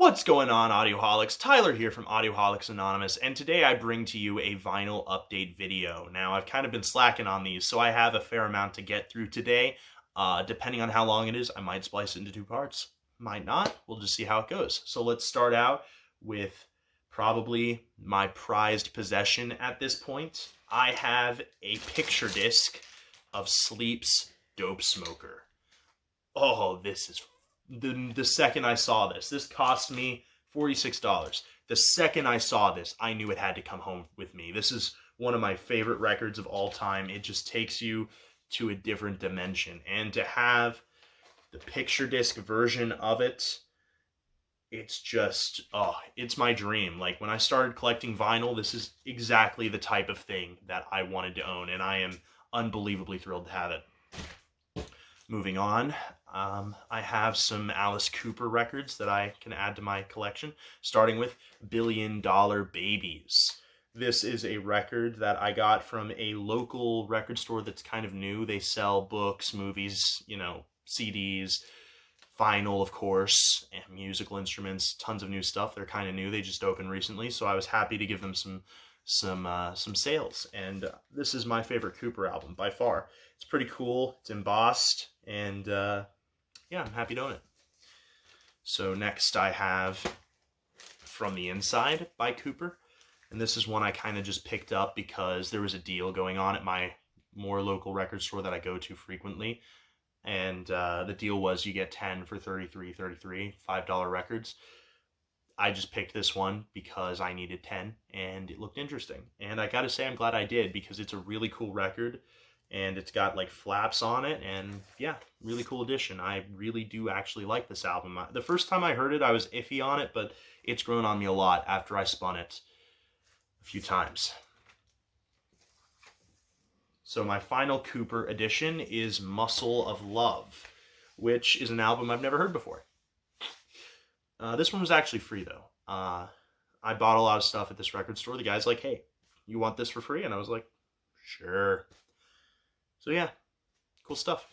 What's going on, Audioholics? Tyler here from Audioholics Anonymous, and today I bring to you a vinyl update video. Now, I've kind of been slacking on these, so I have a fair amount to get through today. Depending on how long it is, I might splice it into two parts. Might not. We'll just see how it goes. So let's start out with probably my prized possession at this point. I have a picture disc of Sleep's Dope Smoker. Oh, this is the second I saw this cost me $46. The second I saw this, I knew it had to come home with me. This is one of my favorite records of all time. It just takes you to a different dimension. And to have the picture disc version of it, it's just, it's my dream. Like, when I started collecting vinyl, this is exactly the type of thing that I wanted to own, and I am unbelievably thrilled to have it. Moving on, I have some Alice Cooper records that I can add to my collection, starting with $Billion Babies. This is a record that I got from a local record store that's kind of new. They sell books, movies, CDs, vinyl, of course, and musical instruments, tons of new stuff. They're kind of new. They just opened recently, so I was happy to give them some sales. And this is my favorite Cooper album by far. It's pretty cool. It's embossed, and yeah, I'm happy to own it. So next I have From the Inside by Cooper, and this is one I kind of just picked up because there was a deal going on at my more local record store that I go to frequently, and the deal was you get 10 for $33, $5 records. I just picked this one because I needed 10 and it looked interesting. And I gotta say, I'm glad I did, because it's a really cool record and it's got like flaps on it, and yeah, really cool addition. I really do actually like this album. The first time I heard it, I was iffy on it, but it's grown on me a lot after I spun it a few times. So my final Cooper edition is Muscle of Love, which is an album I've never heard before. This one was actually free, though. I bought a lot of stuff at this record store. The guy's like, hey, you want this for free? And I was like, sure. So yeah, cool stuff.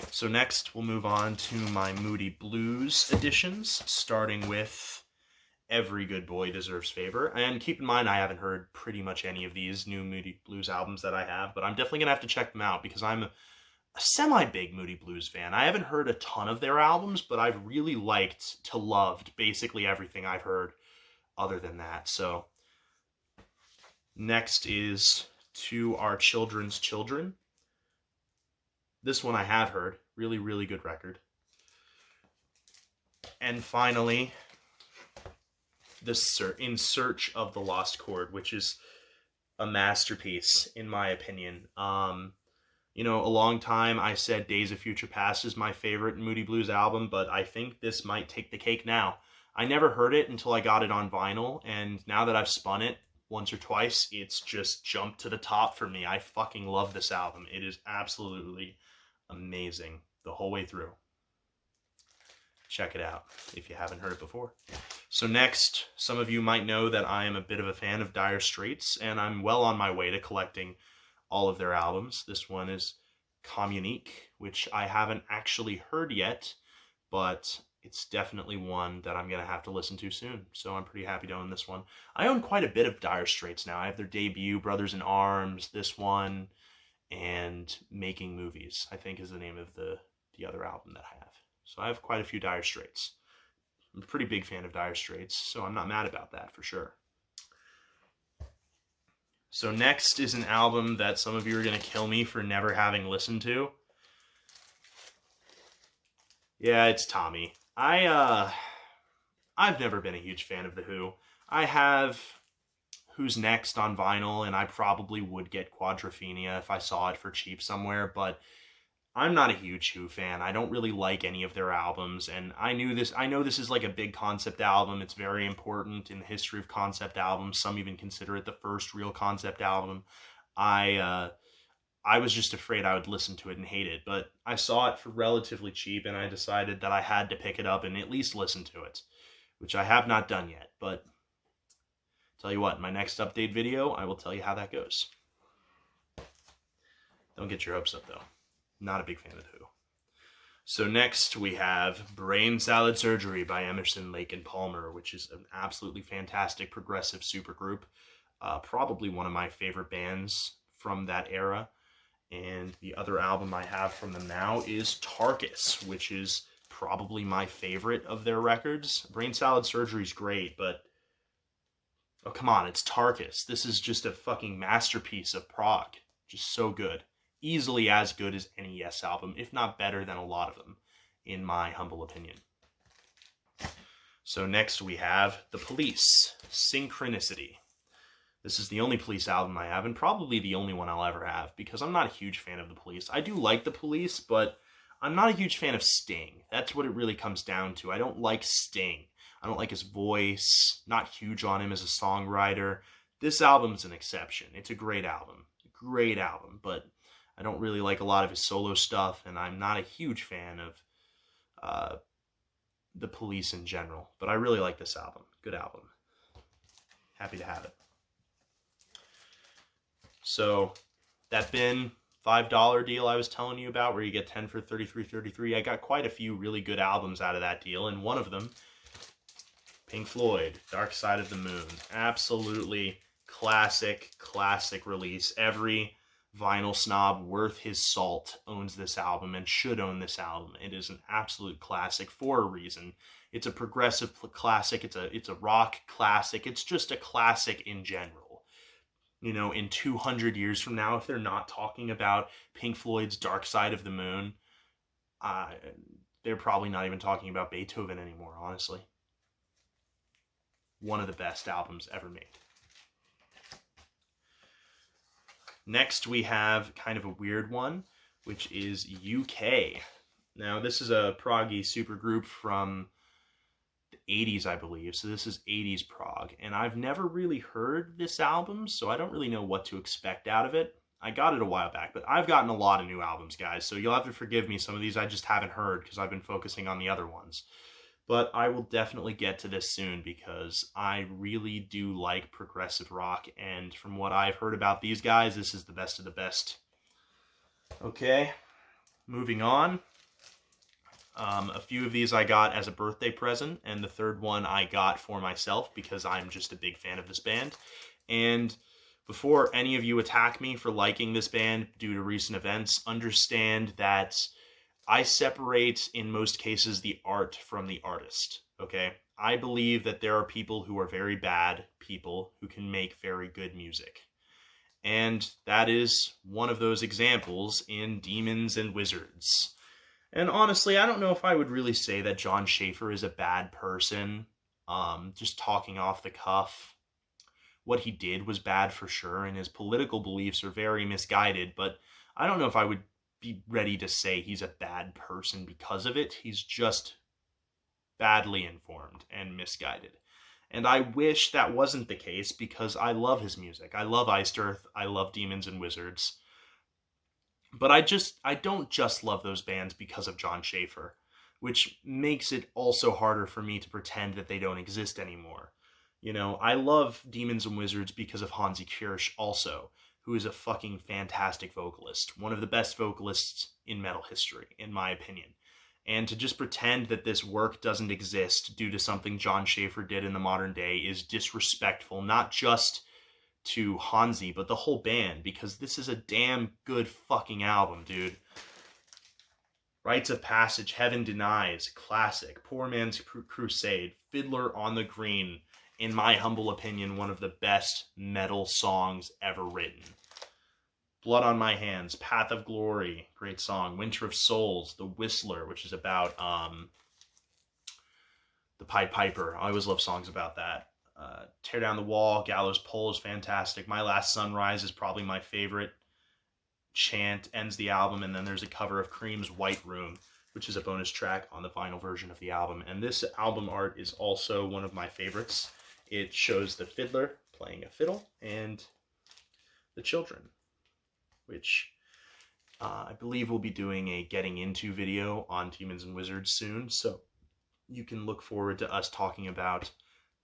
So next, we'll move on to my Moody Blues editions, starting with Every Good Boy Deserves Favor. And keep in mind, I haven't heard pretty much any of these new Moody Blues albums that I have, but I'm definitely going to have to check them out because I'm a semi-big Moody Blues fan. I haven't heard a ton of their albums, but I've really liked to loved basically everything I've heard other than that. So next is To Our Children's Children. This one I have heard. Really, really good record. And finally, In Search of the Lost Chord, which is a masterpiece, in my opinion. A long time I said Days of Future Past is my favorite Moody Blues album, but I think this might take the cake now. I never heard it until I got it on vinyl, and now that I've spun it once or twice, it's just jumped to the top for me. I fucking love this album. It is absolutely amazing the whole way through. Check it out if you haven't heard it before. So next, some of you might know that I am a bit of a fan of Dire Straits, and I'm well on my way to collecting all of their albums. This one is Communique, which I haven't actually heard yet, but it's definitely one that I'm going to have to listen to soon. So I'm pretty happy to own this one. I own quite a bit of Dire Straits now. I have their debut, Brothers in Arms, this one, and Making Movies, I think is the name of the other album that I have. So I have quite a few Dire Straits. I'm a pretty big fan of Dire Straits, so I'm not mad about that for sure. So next is an album that some of you are going to kill me for never having listened to. Yeah, it's Tommy. I've never been a huge fan of The Who. I have Who's Next on vinyl, and I probably would get Quadrophenia if I saw it for cheap somewhere, but I'm not a huge Who fan. I don't really like any of their albums, and I know this is like a big concept album. It's very important in the history of concept albums. Some even consider it the first real concept album. I was just afraid I would listen to it and hate it, but I saw it for relatively cheap, and I decided that I had to pick it up and at least listen to it, which I have not done yet. But tell you what, in my next update video, I will tell you how that goes. Don't get your hopes up, though. Not a big fan of The Who. So next we have Brain Salad Surgery by Emerson, Lake and Palmer, which is an absolutely fantastic progressive supergroup. Probably one of my favorite bands from that era. And the other album I have from them now is Tarkus, which is probably my favorite of their records. Brain Salad Surgery is great, but oh, come on, it's Tarkus. This is just a fucking masterpiece of prog. Just so good. Easily as good as any Yes album, if not better than a lot of them, in my humble opinion. So next we have The Police, Synchronicity. This is the only Police album I have, and probably the only one I'll ever have, because I'm not a huge fan of The Police. I do like The Police, but I'm not a huge fan of Sting. That's what it really comes down to. I don't like Sting. I don't like his voice. Not huge on him as a songwriter. This album's an exception. It's a great album. Great album, but I don't really like a lot of his solo stuff, and I'm not a huge fan of The Police in general. But I really like this album. Good album. Happy to have it. So, that bin $5 deal I was telling you about, where you get 10 for $33.33, I got quite a few really good albums out of that deal, and one of them, Pink Floyd, Dark Side of the Moon. Absolutely classic release. Every vinyl snob worth his salt owns this album and should own this album. It is an absolute classic for a reason. It's a progressive classic. It's a rock classic. It's just a classic in general. You know, in 200 years from now, if they're not talking about Pink Floyd's Dark Side of the Moon, they're probably not even talking about Beethoven anymore, honestly. One of the best albums ever made. Next, we have kind of a weird one, which is UK. Now, this is a proggy supergroup from the 80s, I believe. So this is 80s prog. And I've never really heard this album, so I don't really know what to expect out of it. I got it a while back, but I've gotten a lot of new albums, guys. So you'll have to forgive me. Some of these I just haven't heard because I've been focusing on the other ones. But I will definitely get to this soon because I really do like progressive rock. And from what I've heard about these guys, this is the best of the best. Okay, moving on. A few of these I got as a birthday present, and the third one I got for myself because I'm just a big fan of this band. And before any of you attack me for liking this band due to recent events, understand that I separate, in most cases, the art from the artist, okay? I believe that there are people who are very bad people who can make very good music. And that is one of those examples in Demons and Wizards. And honestly, I don't know if I would really say that John Schaefer is a bad person. Just talking off the cuff. What he did was bad for sure, and his political beliefs are very misguided, but I don't know if I would be ready to say he's a bad person because of it. He's just badly informed and misguided. And I wish that wasn't the case because I love his music. I love Iced Earth. I love Demons and Wizards. But I don't just love those bands because of John Schaefer, which makes it also harder for me to pretend that they don't exist anymore. You know, I love Demons and Wizards because of Hansi Kirsch also, who is a fucking fantastic vocalist. One of the best vocalists in metal history, in my opinion. And to just pretend that this work doesn't exist due to something John Schaefer did in the modern day is disrespectful, not just to Hansi, but the whole band, because this is a damn good fucking album, dude. Rites of Passage, Heaven Denies, classic. Poor Man's Crusade, Fiddler on the Green, in my humble opinion, one of the best metal songs ever written. Blood on My Hands, Path of Glory, great song. Winter of Souls, The Whistler, which is about the Pied Piper. I always love songs about that. Tear Down the Wall, Gallows Pole is fantastic. My Last Sunrise is probably my favorite. Chant ends the album, and then there's a cover of Cream's White Room, which is a bonus track on the vinyl version of the album. And this album art is also one of my favorites. It shows the fiddler playing a fiddle and the children, which I believe we'll be doing a getting into video on Demons and Wizards soon, so you can look forward to us talking about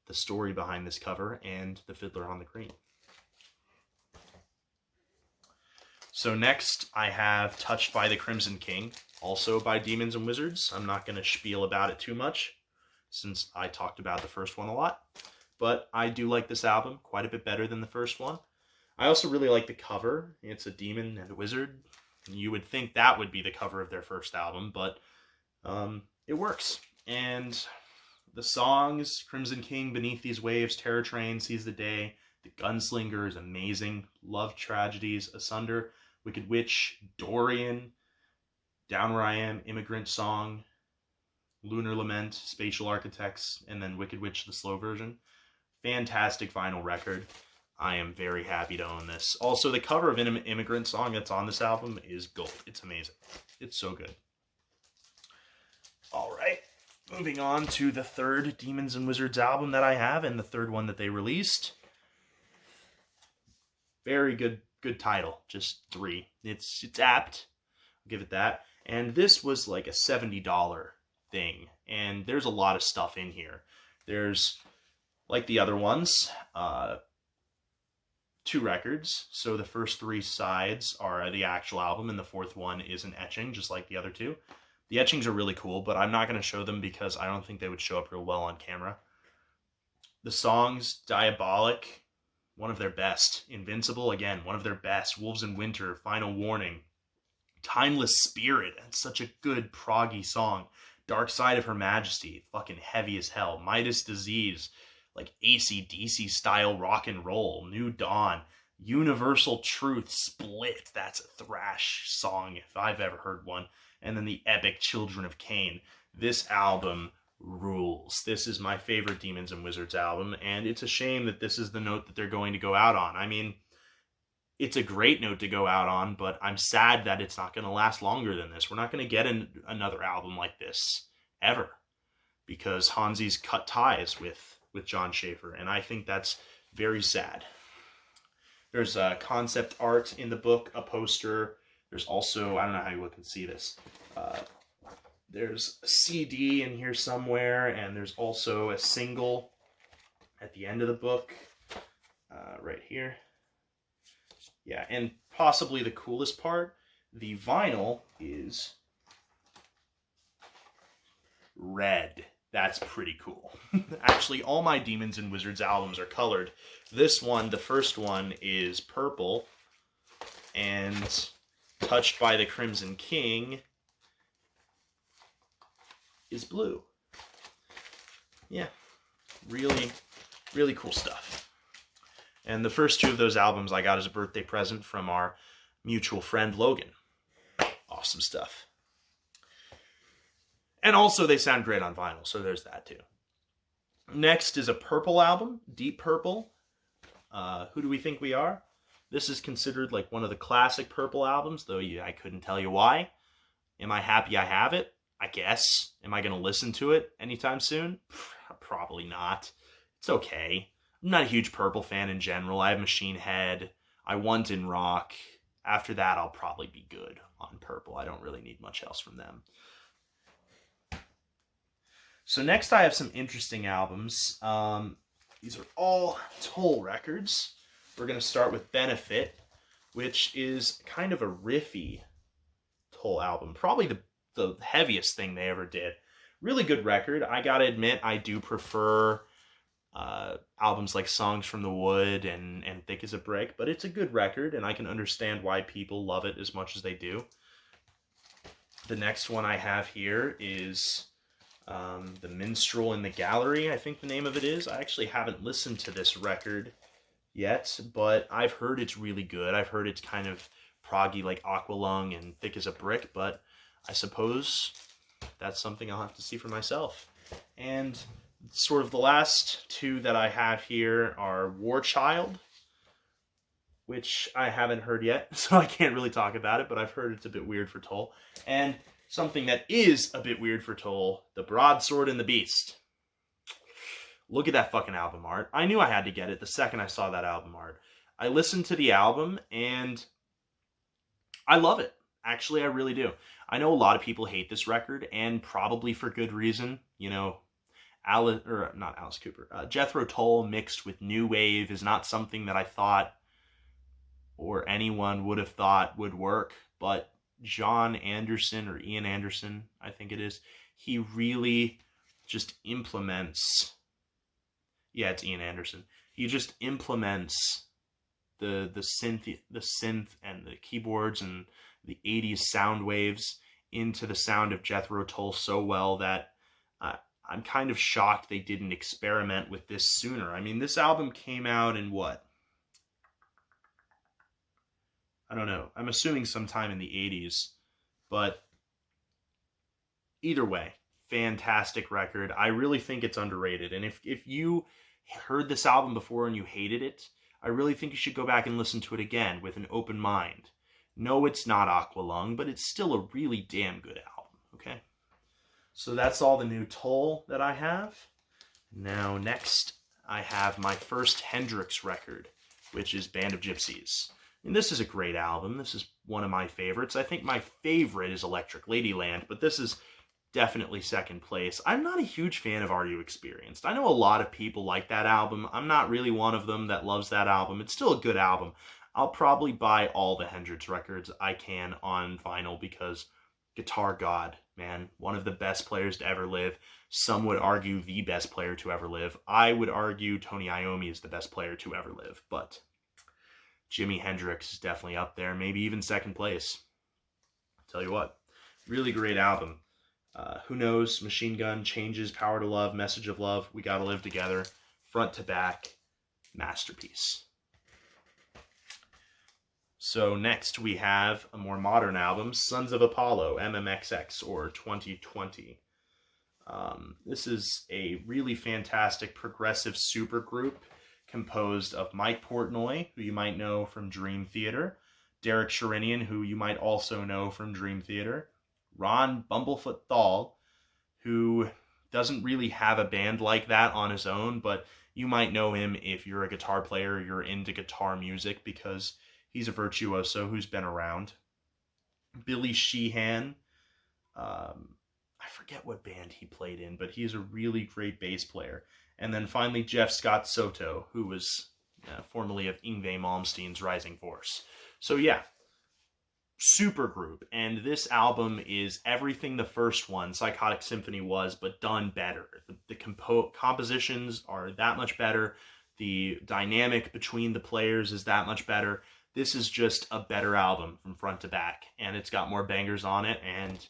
the story behind this cover and the Fiddler on the Green. So next I have Touched by the Crimson King, also by Demons and Wizards. I'm not going to spiel about it too much, since I talked about the first one a lot. But I do like this album quite a bit better than the first one. I also really like the cover. It's a demon and a wizard. You would think that would be the cover of their first album, but it works. And the songs, Crimson King, Beneath These Waves, Terror Train, Seize the Day, The Gunslinger is amazing, Love Tragedies, Asunder, Wicked Witch, Dorian, Down Where I Am, Immigrant Song, Lunar Lament, Spatial Architects, and then Wicked Witch, the slow version. Fantastic vinyl record. I am very happy to own this. Also, the cover of an Immigrant Song that's on this album is gold. It's amazing. It's so good. All right. Moving on to the third Demons and Wizards album that I have, and the third one that they released. Very good title. Just 3. It's apt. I'll give it that. And this was like a $70 thing. And there's a lot of stuff in here. There's, like the other ones, 2 records. So the first 3 sides are the actual album, and the 4th one is an etching, just like the other 2. The etchings are really cool, but I'm not going to show them because I don't think they would show up real well on camera. The songs, Diabolic, one of their best. Invincible, again, one of their best. Wolves in Winter, Final Warning. Timeless Spirit, that's such a good proggy song. Dark Side of Her Majesty, fucking heavy as hell. Midas Disease, like AC/DC style rock and roll. New Dawn. Universal Truth, Split, that's a thrash song if I've ever heard one. And then the epic Children of Cain. This album rules. This is my favorite Demons and Wizards album, and it's a shame that this is the note that they're going to go out on. I mean, it's a great note to go out on, but I'm sad that it's not going to last longer than this. We're not going to get another album like this ever, because Hansi's cut ties with John Schaefer, and I think that's very sad. There's concept art in the book, a poster. There's also, I don't know how you can see this. There's a CD in here somewhere, and there's also a single at the end of the book, right here. Yeah, and possibly the coolest part, the vinyl is red. That's pretty cool. Actually, all my Demons and Wizards albums are colored. This one, the first one, is purple, and Touched by the Crimson King is blue. Yeah, really, really cool stuff. And the first 2 of those albums I got as a birthday present from our mutual friend Logan. Awesome stuff. And also they sound great on vinyl, so there's that too. Next is a purple album, Deep Purple. Who Do We Think We Are? This is considered like one of the classic Purple albums, though I couldn't tell you why. Am I happy I have it? I guess. Am I going to listen to it anytime soon? Probably not. It's okay. I'm not a huge Purple fan in general. I have Machine Head. I want in Rock. After that, I'll probably be good on Purple. I don't really need much else from them. So next I have some interesting albums. These are all Toll records. We're going to start with Benefit, which is kind of a riffy Toll album. Probably the heaviest thing they ever did. Really good record. I gotta admit, I do prefer albums like Songs from the Wood and Thick as a Brick, but it's a good record, and I can understand why people love it as much as they do. The next one I have here is The Minstrel in the Gallery, I think the name of it is. I actually haven't listened to this record yet, but I've heard it's really good. I've heard it's kind of proggy like Aqualung and Thick as a Brick, but I suppose that's something I'll have to see for myself. And sort of the last 2 that I have here are War Child, which I haven't heard yet, so I can't really talk about it, but I've heard it's a bit weird for Toll. And something that is a bit weird for Toll, The Broadsword and the Beast. Look at that fucking album art. I knew I had to get it the second I saw that album art. I listened to the album, and I love it. Actually, I really do. I know a lot of people hate this record, and probably for good reason. You know, not Alice Cooper. Jethro Tull mixed with new wave is not something that I thought or anyone would have thought would work, but John Anderson, or Ian Anderson, I think it is, he really just implements, yeah, it's Ian Anderson. He just implements the synth and the keyboards and the 80s sound waves into the sound of Jethro Tull so well that I'm kind of shocked they didn't experiment with this sooner. I mean, this album came out in what? I don't know. I'm assuming sometime in the 80s. But either way, fantastic record. I really think it's underrated. And if you heard this album before and you hated it, I really think you should go back and listen to it again with an open mind. No, it's not Aqualung, but it's still a really damn good album, okay? So that's all the new Tull that I have. Now, next, I have my first Hendrix record, which is Band of Gypsies. And this is a great album. This is one of my favorites. I think my favorite is Electric Ladyland, but this is definitely second place. I'm not a huge fan of Are You Experienced? I know a lot of people like that album. I'm not really one of them that loves that album. It's still a good album. I'll probably buy all the Hendrix records I can on vinyl because Guitar God, man, one of the best players to ever live. Some would argue the best player to ever live. I would argue Tony Iommi is the best player to ever live, but Jimi Hendrix is definitely up there, maybe even second place. Tell you what, really great album. Who Knows, Machine Gun, Changes, Power to Love, Message of Love, We Gotta Live Together, front to back, masterpiece. So next we have a more modern album, Sons of Apollo, MMXX, or 2020. This is a really fantastic progressive supergroup composed of Mike Portnoy, who you might know from Dream Theater, Derek Sherinian, who you might also know from Dream Theater, Ron Bumblefoot Thal, who doesn't really have a band like that on his own, but you might know him if you're a guitar player or you're into guitar music because he's a virtuoso who's been around. Billy Sheehan, I forget what band he played in, but he's a really great bass player. And then finally, Jeff Scott Soto, who was formerly of Yngwie Malmsteen's Rising Force. So yeah, super group. And this album is everything the first one, Psychotic Symphony, was, but done better. The compositions are that much better. The dynamic between the players is that much better. This is just a better album from front to back. And it's got more bangers on it. And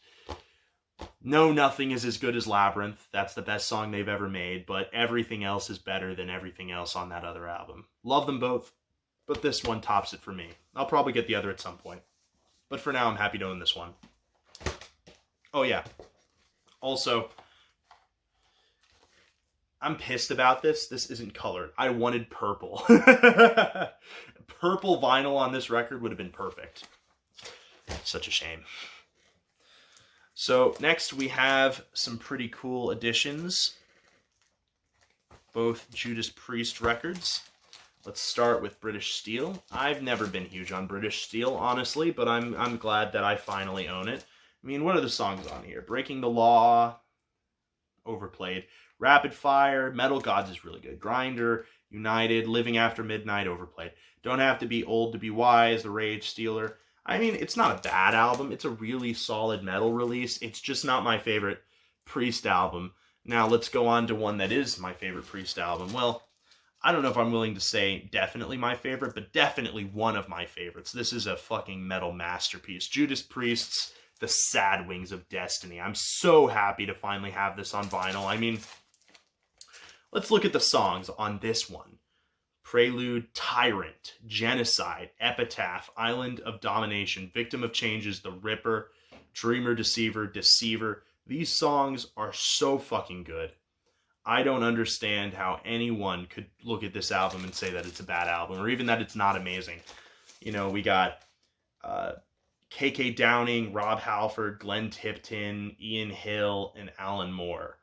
no, nothing is as good as Labyrinth. That's the best song they've ever made, but everything else is better than everything else on that other album. Love them both, but this one tops it for me. I'll probably get the other at some point. But for now, I'm happy to own this one. Oh yeah. Also, I'm pissed about this. This isn't colored. I wanted purple. Purple vinyl on this record would have been perfect. Such a shame. So next we have some pretty cool additions. Both Judas Priest records. Let's start with British Steel. I've never been huge on British Steel, honestly, but I'm glad that I finally own it. I mean, what are the songs on here? Breaking the Law, overplayed. Rapid Fire, Metal Gods is really good. Grinder, United, Living After Midnight, overplayed. Don't Have to Be Old to Be Wise, The Rage Stealer. I mean, it's not a bad album. It's a really solid metal release. It's just not my favorite Priest album. Now, let's go on to one that is my favorite Priest album. Well, I don't know if I'm willing to say definitely my favorite, but definitely one of my favorites. This is a fucking metal masterpiece. Judas Priest's The Sad Wings of Destiny. I'm so happy to finally have this on vinyl. I mean, let's look at the songs on this one. Prelude, Tyrant, Genocide, Epitaph, Island of Domination, Victim of Changes, The Ripper, Dreamer, Deceiver, Deceiver. These songs are so fucking good. I don't understand how anyone could look at this album and say that it's a bad album, or even that it's not amazing. You know, we got K.K. Downing, Rob Halford, Glenn Tipton, Ian Hill, and Alan Moore.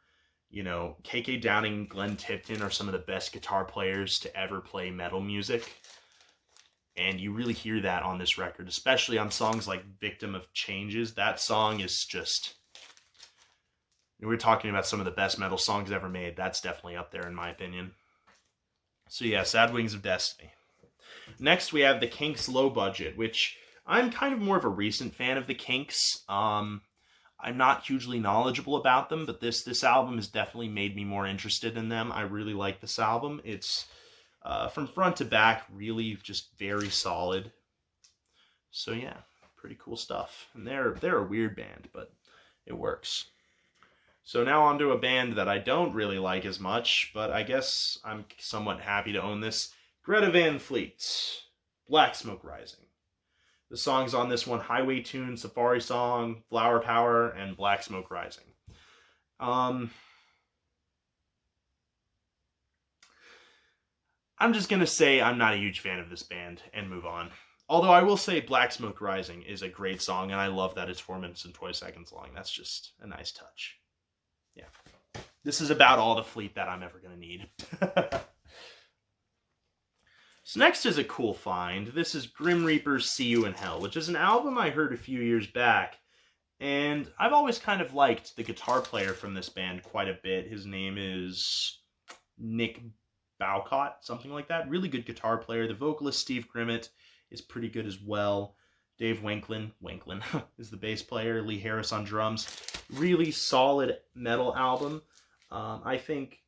You know, K.K. Downing and Glenn Tipton are some of the best guitar players to ever play metal music. And you really hear that on this record, especially on songs like Victim of Changes. That song is just... We're talking about some of the best metal songs ever made. That's definitely up there in my opinion. So yeah, Sad Wings of Destiny. Next, we have the Kinks Low Budget, which I'm kind of more of a recent fan of the Kinks. I'm not hugely knowledgeable about them, but this album has definitely made me more interested in them. I really like this album. It's from front to back, really just very solid. So yeah, pretty cool stuff. And they're a weird band, but it works. So now on to a band that I don't really like as much, but I guess I'm somewhat happy to own this. Greta Van Fleet, Black Smoke Rising. The songs on this one: Highway Tune, Safari Song, Flower Power, and Black Smoke Rising. I'm just going to say I'm not a huge fan of this band and move on. Although I will say Black Smoke Rising is a great song, and I love that it's 4 minutes and 20 seconds long. That's just a nice touch. Yeah. This is about all the Fleet that I'm ever going to need. So next is a cool find. This is Grim Reaper's See You in Hell, which is an album I heard a few years back. And I've always kind of liked the guitar player from this band quite a bit. His name is Nick Bowcott, something like that. Really good guitar player. The vocalist, Steve Grimmett, is pretty good as well. Dave Wanklin is the bass player. Lee Harris on drums. Really solid metal album. I think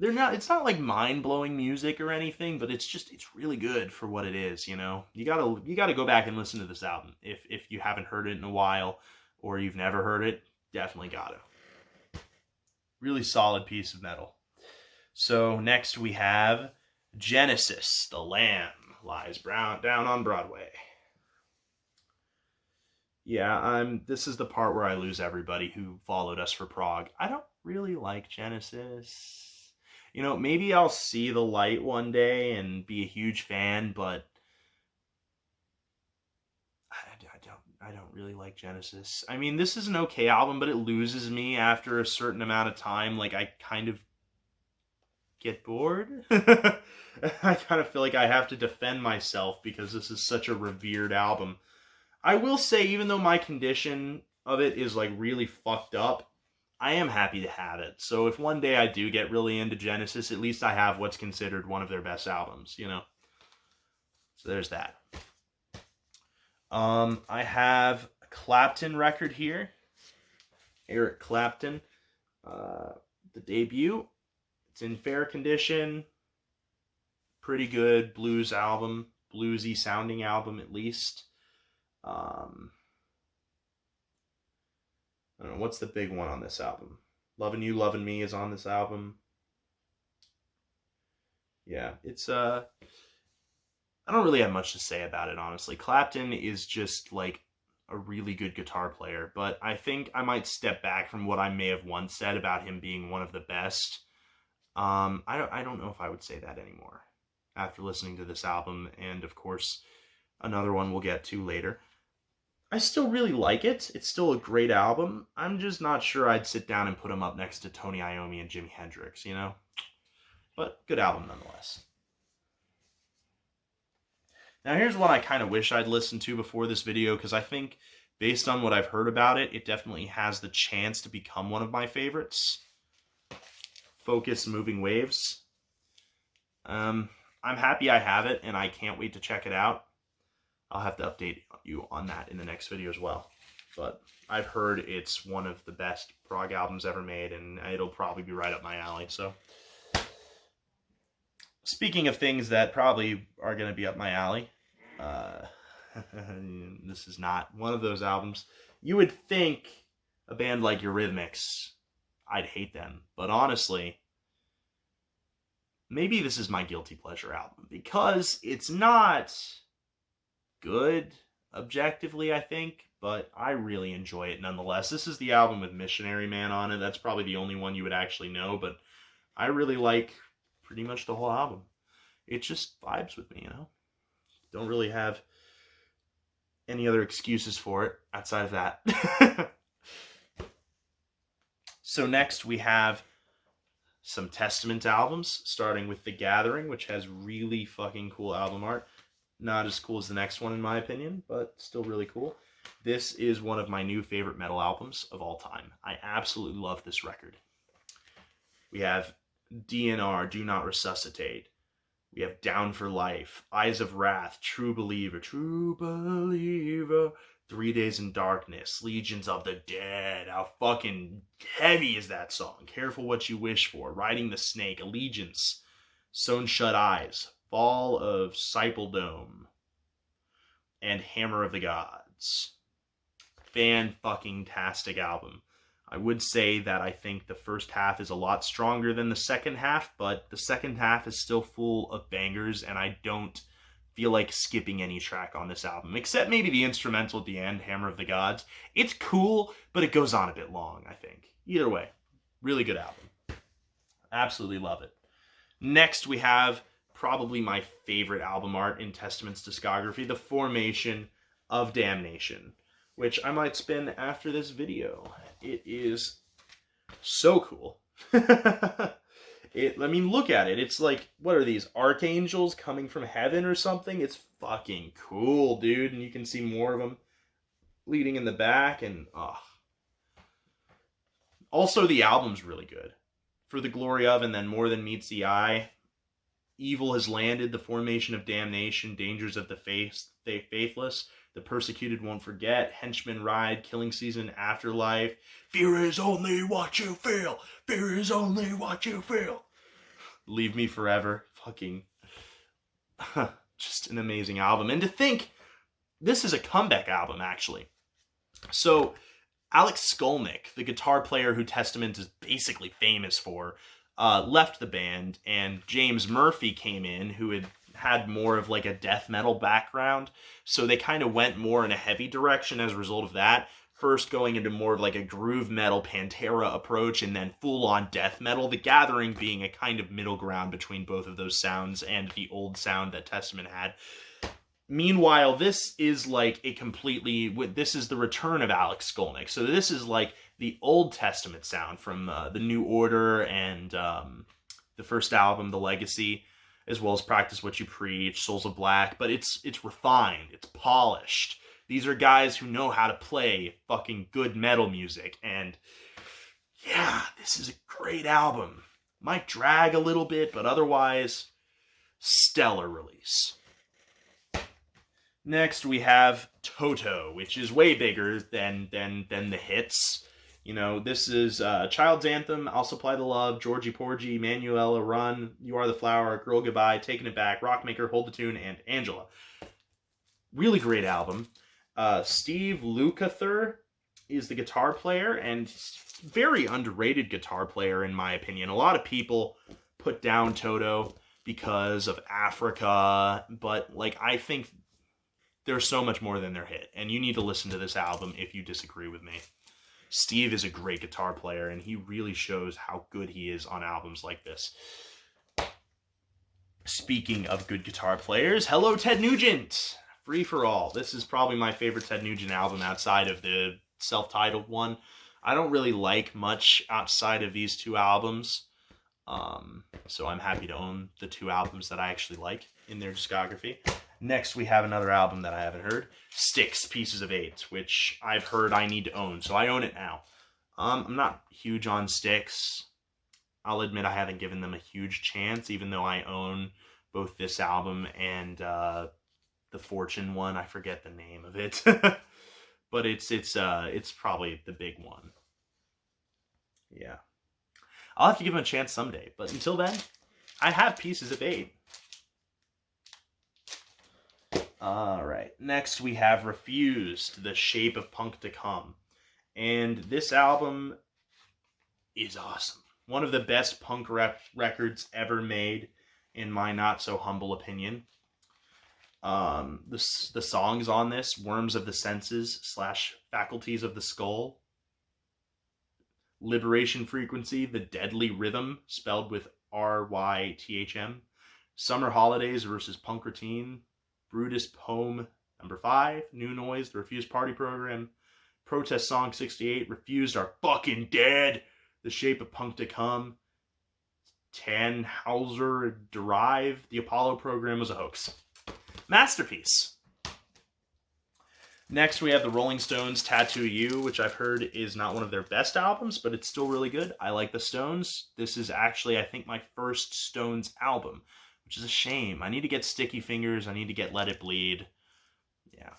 it's not like mind-blowing music or anything, but it's really good for what it is, you know. You gotta go back and listen to this album. If you haven't heard it in a while, or you've never heard it, definitely gotta. Really solid piece of metal. So next we have Genesis, The Lamb Lies Down on Broadway. Yeah, this is the part where I lose everybody who followed us for prog. I don't really like Genesis. You know, maybe I'll see the light one day and be a huge fan, but I don't really like Genesis. I mean, this is an okay album, but it loses me after a certain amount of time. Like, I kind of get bored. I kind of feel like I have to defend myself because this is such a revered album. I will say, even though my condition of it is like really fucked up, I am happy to have it. So if one day I do get really into Genesis, at least I have what's considered one of their best albums, you know? So there's that. I have a Clapton record here. Eric Clapton. The debut. It's in fair condition. Pretty good blues album. Bluesy sounding album, at least. I don't know, what's the big one on this album? Lovin' You, Lovin' Me is on this album. Yeah, it's, I don't really have much to say about it, honestly. Clapton is just, like, a really good guitar player, but I think I might step back from what I may have once said about him being one of the best. I don't know if I would say that anymore after listening to this album, and, of course, another one we'll get to later. I still really like it. It's still a great album. I'm just not sure I'd sit down and put him up next to Tony Iommi and Jimi Hendrix, you know? But good album nonetheless. Now here's one I kind of wish I'd listened to before this video, because I think, based on what I've heard about it, it definitely has the chance to become one of my favorites. Focus Moving Waves. I'm happy I have it, and I can't wait to check it out. I'll have to update you on that in the next video as well. But I've heard it's one of the best prog albums ever made, and it'll probably be right up my alley. So, speaking of things that probably are going to be up my alley, this is not one of those albums. You would think a band like Eurythmics, I'd hate them. But honestly, maybe this is my guilty pleasure album, because it's not good objectively, I think, but I really enjoy it nonetheless. This is the album with Missionary Man on it. That's probably the only one you would actually know, but I really like pretty much the whole album. It just vibes with me, you know? Don't really have any other excuses for it outside of that. So next we have some Testament albums, starting with The Gathering, which has really fucking cool album art. Not as cool as the next one, in my opinion, but still really cool. This is one of my new favorite metal albums of all time. I absolutely love this record. We have DNR, Do Not Resuscitate. We have Down for Life, Eyes of Wrath, True Believer, 3 Days in Darkness, Legions of the Dead. How fucking heavy is that song? Careful What You Wish For, Riding the Snake, Allegiance, Sewn Shut Eyes, Fall of Sipeldome, and Hammer of the Gods. Fan-fucking-tastic album. I would say that I think the first half is a lot stronger than the second half, but the second half is still full of bangers, and I don't feel like skipping any track on this album, except maybe the instrumental at the end, Hammer of the Gods. It's cool, but it goes on a bit long, I think. Either way, really good album. Absolutely love it. Next, we have probably my favorite album art in Testament's discography, The Formation of Damnation, which I might spin after this video. It is so cool. I mean, look at it. It's like, what are these, archangels coming from heaven or something? It's fucking cool, dude. And you can see more of them leading in the back. And, also, the album's really good. For the Glory of, and then More Than Meets the Eye. Evil Has Landed, The Formation of Damnation, Dangers of the Faithless, The Persecuted Won't Forget, Henchman Ride, Killing Season, Afterlife, Fear Is Only What You Feel, Fear Is Only What You Feel, Leave Me Forever. Fucking, just an amazing album. And to think, this is a comeback album, actually. So, Alex Skolnick, the guitar player who Testament is basically famous for, left the band, and James Murphy came in, who had more of like a death metal background. So they kind of went more in a heavy direction as a result of that. First going into more of like a groove metal Pantera approach, and then full-on death metal. The Gathering being a kind of middle ground between both of those sounds and the old sound that Testament had. Meanwhile, this is like a completely... This is the return of Alex Skolnick. So this is like the Old Testament sound from the New Order and the first album, The Legacy, as well as Practice What You Preach, Souls of Black. But it's refined. It's polished. These are guys who know how to play fucking good metal music. And yeah, this is a great album. Might drag a little bit, but otherwise, stellar release. Next, we have Toto, which is way bigger than the hits. You know, this is Child's Anthem, I'll Supply the Love, Georgie Porgy, Manuela, Run, You Are the Flower, Girl Goodbye, Taking It Back, Rockmaker, Hold the Tune, and Angela. Really great album. Steve Lukather is the guitar player, and very underrated guitar player in my opinion. A lot of people put down Toto because of Africa, but like I think there's so much more than their hit, and you need to listen to this album if you disagree with me. Steve is a great guitar player, and he really shows how good he is on albums like this. Speaking of good guitar players, hello Ted Nugent! Free for All. This is probably my favorite Ted Nugent album outside of the self-titled one. I don't really like much outside of these two albums, so I'm happy to own the two albums that I actually like in their discography. Next, we have another album that I haven't heard, Styx, Pieces of Eight, which I've heard I need to own, so I own it now. I'm not huge on Styx. I'll admit I haven't given them a huge chance, even though I own both this album and the Fortune one. I forget the name of it, but it's probably the big one. Yeah, I'll have to give them a chance someday, but until then, I have Pieces of Eight. Alright, next we have Refused, The Shape of Punk to Come. And this album is awesome. One of the best punk records ever made, in my not-so-humble opinion. The songs on this, Worms of the Senses / Faculties of the Skull. Liberation Frequency, The Deadly Rhythm, spelled with R-Y-T-H-M. Summer Holidays versus Punk Routine. Brutus Poem number 5, New Noise, The Refused Party Program, Protest Song 68, Refused Are Fucking Dead, The Shape of Punk to Come, Tannhauser Derive, The Apollo Program Was a Hoax. Masterpiece. Next we have the Rolling Stones' Tattoo You, which I've heard is not one of their best albums, but it's still really good. I like the Stones. This is actually, I think, my first Stones album, which is a shame. I need to get Sticky Fingers. I need to get Let It Bleed. Yeah.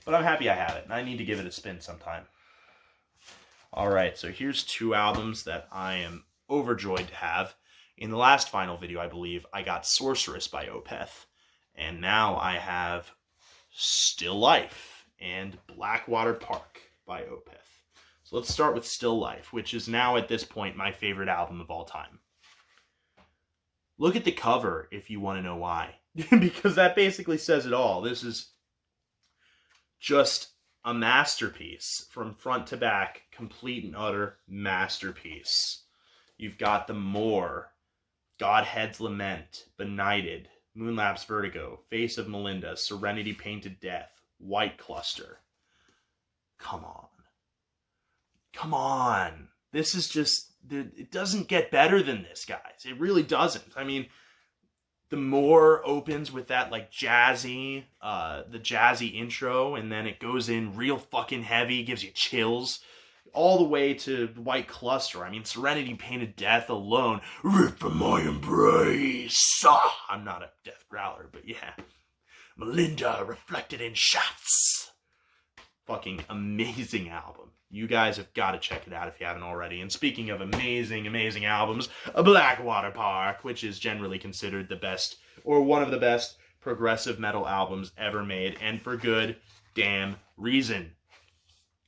But I'm happy I have it, and I need to give it a spin sometime. Alright, so here's 2 albums that I am overjoyed to have. In the last final video, I believe, I got Sorceress by Opeth. And now I have Still Life and Blackwater Park by Opeth. So let's start with Still Life, which is now at this point my favorite album of all time. Look at the cover if you want to know why. Because that basically says it all. This is just a masterpiece from front to back, complete and utter masterpiece. You've got The Moor, Godhead's Lament, Benighted, Moonlapse Vertigo, Face of Melinda, Serenity Painted Death, White Cluster. Come on. Come on. This is just, it doesn't get better than this, guys. It really doesn't. I mean, The Moor opens with that, like, jazzy, the jazzy intro, and then it goes in real fucking heavy, gives you chills, all the way to White Cluster. I mean, Serenity Painted Death alone, rip from my embrace. Ah, I'm not a death growler, but yeah. Melinda, reflected in shots. Fucking amazing album. You guys have got to check it out if you haven't already. And speaking of amazing, amazing albums, Blackwater Park, which is generally considered the best, or one of the best, progressive metal albums ever made, and for good damn reason.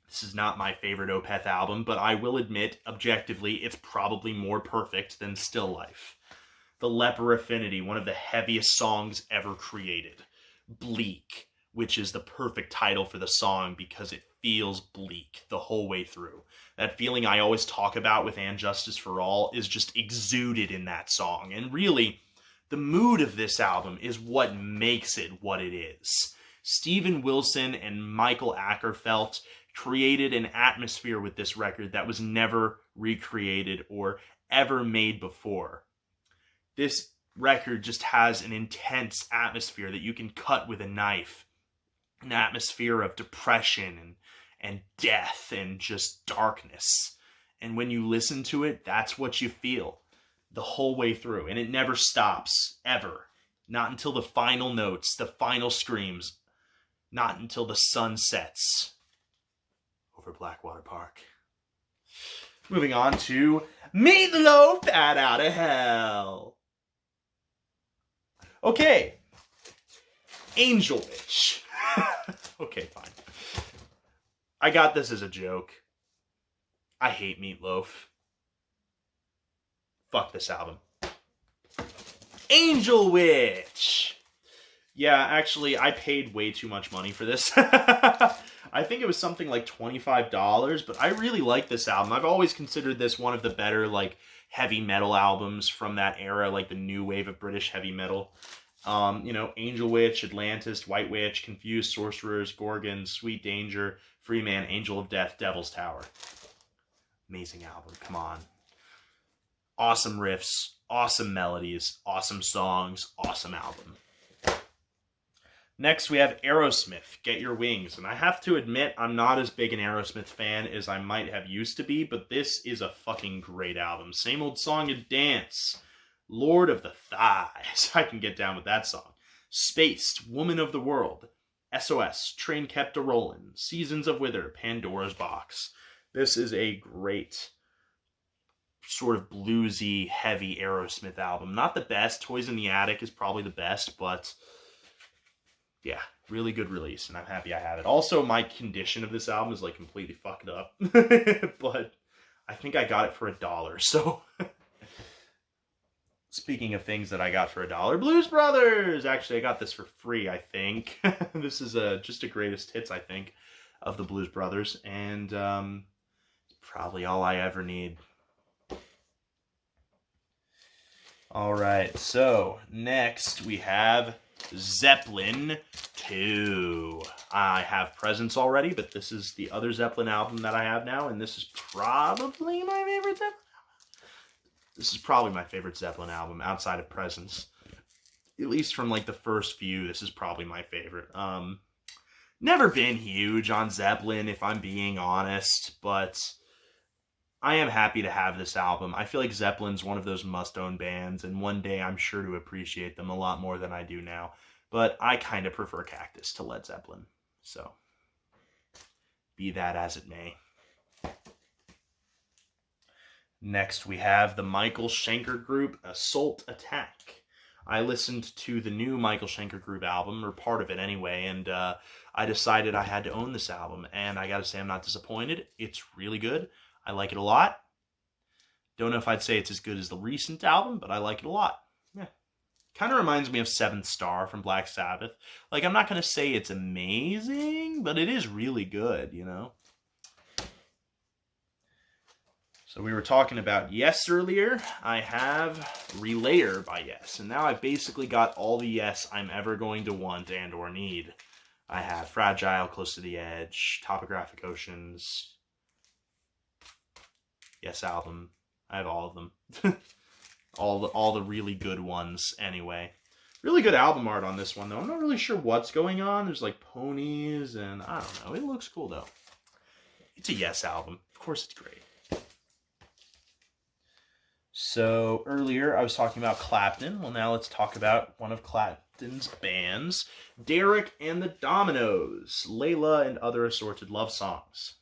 This is not my favorite Opeth album, but I will admit, objectively, it's probably more perfect than Still Life. The Leper Affinity, one of the heaviest songs ever created. Bleak, which is the perfect title for the song because it feels bleak the whole way through. That feeling I always talk about with And Justice for All is just exuded in that song. And really, the mood of this album is what makes it what it is. Steven Wilson and Michael Ackerfeld created an atmosphere with this record that was never recreated or ever made before. This record just has an intense atmosphere that you can cut with a knife. An atmosphere of depression and death and just darkness. And when you listen to it, that's what you feel the whole way through. And it never stops, ever. Not until the final notes, the final screams. Not until the sun sets over Blackwater Park. Moving on to Meatloaf, Bat Out of Hell. Okay. Angel Witch. Okay, fine. I got this as a joke. I hate Meatloaf. Fuck this album. Angel Witch! Yeah, actually, I paid way too much money for this. I think it was something like $25, but I really like this album. I've always considered this one of the better, like, heavy metal albums from that era, like the new wave of British heavy metal. You know, Angel Witch, Atlantis, White Witch, Confused Sorcerers, Gorgons, Sweet Danger, Freeman, Angel of Death, Devil's Tower. Amazing album, come on. Awesome riffs, awesome melodies, awesome songs, awesome album. Next, we have Aerosmith, Get Your Wings. And I have to admit, I'm not as big an Aerosmith fan as I might have used to be, but this is a fucking great album. Same Old Song and Dance. Lord of the Thighs. I can get down with that song. Spaced, Woman of the World. SOS, Train Kept A-Rollin'. Seasons of Wither, Pandora's Box. This is a great sort of bluesy, heavy Aerosmith album. Not the best. Toys in the Attic is probably the best, but yeah, really good release, and I'm happy I have it. Also, my condition of this album is like completely fucked up, but I think I got it for $1, so... Speaking of things that I got for $1, Blues Brothers! Actually, I got this for free, I think. This is just a greatest hits, I think, of the Blues Brothers, and probably all I ever need. Alright, so next we have Zeppelin 2. I have Presents already, but this is the other Zeppelin album that I have now, and this is probably my favorite Zeppelin. This is probably my favorite Zeppelin album outside of Presents. At least from like the first few, this is probably my favorite. Never been huge on Zeppelin, if I'm being honest, but I am happy to have this album. I feel like Zeppelin's one of those must-own bands, and one day I'm sure to appreciate them a lot more than I do now. But I kind of prefer Cactus to Led Zeppelin. So, be that as it may. Next, we have the Michael Schenker Group, Assault Attack. I listened to the new Michael Schenker Group album, or part of it anyway, and I decided I had to own this album. And I gotta say, I'm not disappointed. It's really good. I like it a lot. Don't know if I'd say it's as good as the recent album, but I like it a lot. Yeah. Kind of reminds me of Seventh Star from Black Sabbath. Like, I'm not going to say it's amazing, but it is really good, you know? So we were talking about Yes earlier. I have Relayer by Yes, and now I've basically got all the Yes I'm ever going to want and or need. I have Fragile, Close to the Edge, Topographic Oceans, Yes album. I have all of them. all the really good ones anyway. Really good album art on this one though. I'm not really sure what's going on. There's like ponies and I don't know. It looks cool though. It's a Yes album. Of course it's great. So earlier I was talking about Clapton. Well, now let's talk about one of Clapton's bands, Derek and the Dominoes, Layla and Other Assorted Love Songs.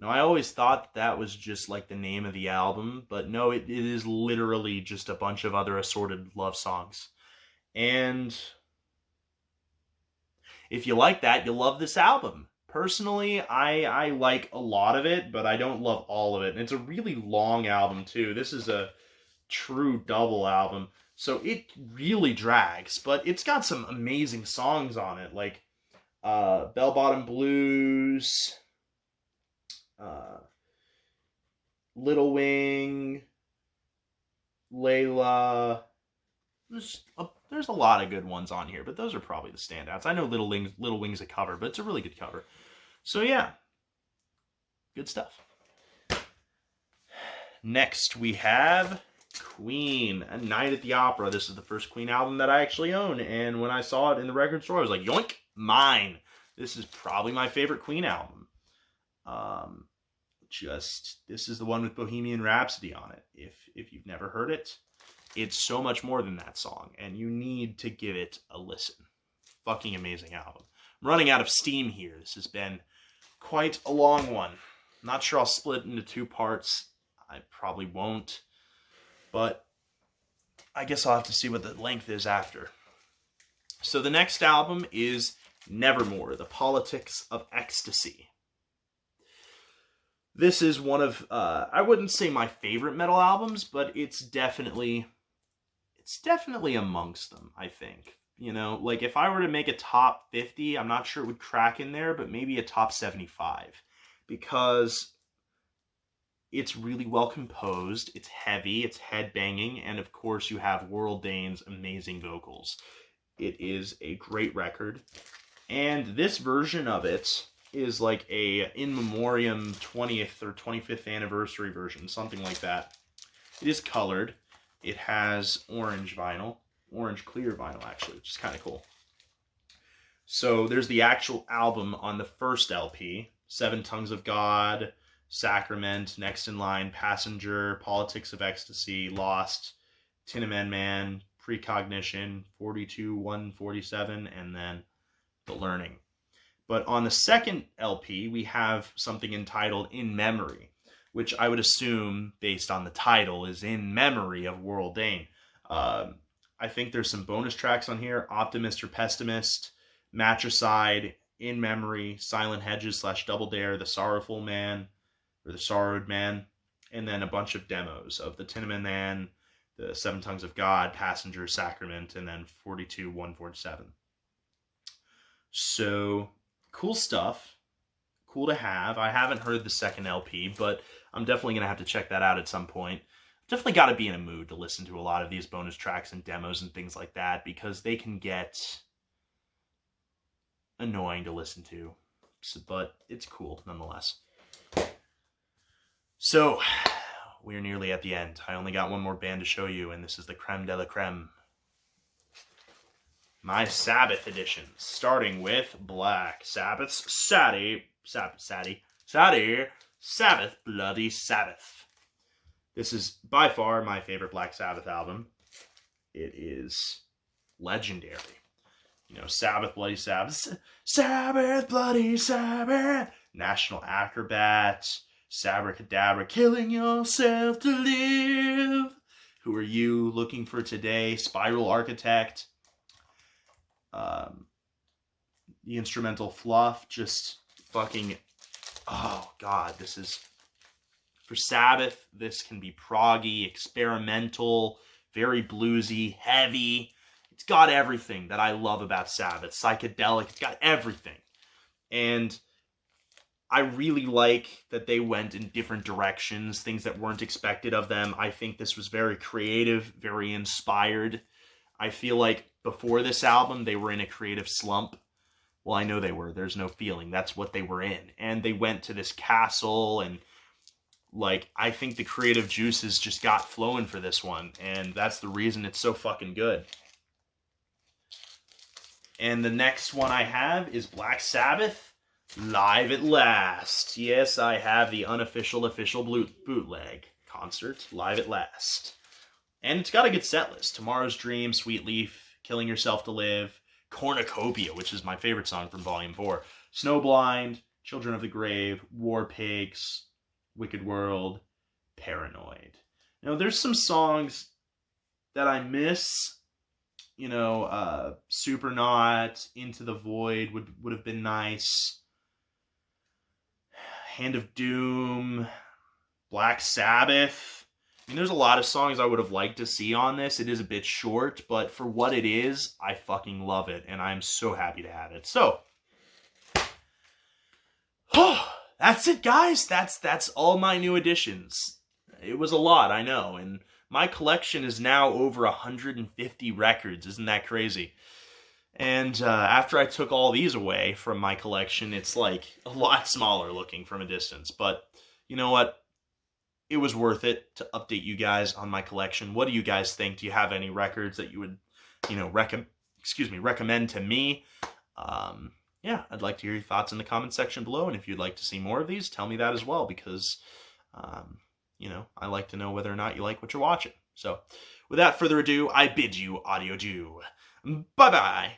Now, I always thought that was just like the name of the album, but no, it is literally just a bunch of other assorted love songs. And if you like that, you'll love this album. Personally, I like a lot of it, but I don't love all of it. And it's a really long album, too. This is a true double album. So it really drags, but it's got some amazing songs on it, like Bell Bottom Blues, Little Wing, Layla. There's a lot of good ones on here, but those are probably the standouts. I know Little Wing's a cover, but it's a really good cover. So yeah, good stuff. Next we have Queen, A Night at the Opera. This is the first Queen album that I actually own, and when I saw it in the record store, I was like, yoink, mine. This is probably my favorite Queen album. This is the one with Bohemian Rhapsody on it. If you've never heard it, it's so much more than that song, and you need to give it a listen. Fucking amazing album. I'm running out of steam here. This has been quite a long one. I'm not sure I'll split it into two parts. I probably won't, but I guess I'll have to see what the length is after. So the next album is Nevermore, The Politics of Ecstasy. This is one of, I wouldn't say my favorite metal albums, but it's definitely amongst them, I think. You know, like if I were to make a top 50, I'm not sure it would crack in there, but maybe a top 75. Because it's really well composed, it's heavy, it's headbanging, and of course you have World Dane's amazing vocals. It is a great record, and this version of it is like a in memoriam 20th or 25th anniversary version, something like that. It is colored. It has orange vinyl, orange clear vinyl actually, which is kind of cool. So there's the actual album on the first LP, Seven Tongues of God, Sacrament, Next in Line, Passenger, Politics of Ecstasy, Lost, Tin Man, Precognition, 42, 147, and then The Learning. But on the second LP, we have something entitled In Memory, which I would assume, based on the title, is in memory of World Dane. I think there's some bonus tracks on here, Optimist or Pessimist, Matricide, In Memory, Silent Hedges / Double Dare, The Sorrowful Man, or The Sorrowed Man, and then a bunch of demos of the Tin Man, the Seven Tongues of God, Passenger, Sacrament, and then 42, 147. So, cool stuff. Cool to have. I haven't heard the second LP, but I'm definitely going to have to check that out at some point. Definitely got to be in a mood to listen to a lot of these bonus tracks and demos and things like that, because they can get annoying to listen to. So, but it's cool nonetheless. So, we're nearly at the end. I only got one more band to show you, and this is the creme de la creme. My Sabbath edition, starting with Black Sabbath's Sadie Sabbath, Bloody Sabbath. This is by far my favorite Black Sabbath album. It is legendary. You know, Sabbath, Bloody Sabbath. Sabbath, Bloody Sabbath. National Acrobat. Sabracadabra, killing yourself to live. Who Are You Looking for Today? Spiral Architect. The instrumental Fluff. Just fucking... Oh, God. This is... For Sabbath, this can be proggy, experimental, very bluesy, heavy. It's got everything that I love about Sabbath. Psychedelic. It's got everything. And I really like that they went in different directions, things that weren't expected of them. I think this was very creative, very inspired. I feel like before this album, they were in a creative slump. Well, I know they were. There's no feeling. That's what they were in. And they went to this castle, and like, I think the creative juices just got flowing for this one. And that's the reason it's so fucking good. And the next one I have is Black Sabbath, Live at Last. Yes, I have the unofficial official bootleg concert, Live at Last. And it's got a good set list. Tomorrow's Dream, Sweet Leaf, Killing Yourself to Live, Cornucopia, which is my favorite song from Volume 4, Snowblind, Children of the Grave, War Pigs, Wicked World, Paranoid. Now, there's some songs that I miss. You know, Supernaut, Into the Void would have been nice. Hand of Doom, Black Sabbath. I mean, there's a lot of songs I would have liked to see on this. It is a bit short, but for what it is, I fucking love it, and I'm so happy to have it. So, that's it, guys. That's all my new additions. It was a lot, I know, and my collection is now over 150 records. Isn't that crazy? And after I took all these away from my collection, it's like a lot smaller looking from a distance. But you know what? It was worth it to update you guys on my collection. What do you guys think? Do you have any records that you would, you know, recommend to me? Yeah, I'd like to hear your thoughts in the comment section below. And if you'd like to see more of these, tell me that as well, because you know, I like to know whether or not you like what you're watching. So, without further ado, I bid you adieu. Bye-bye.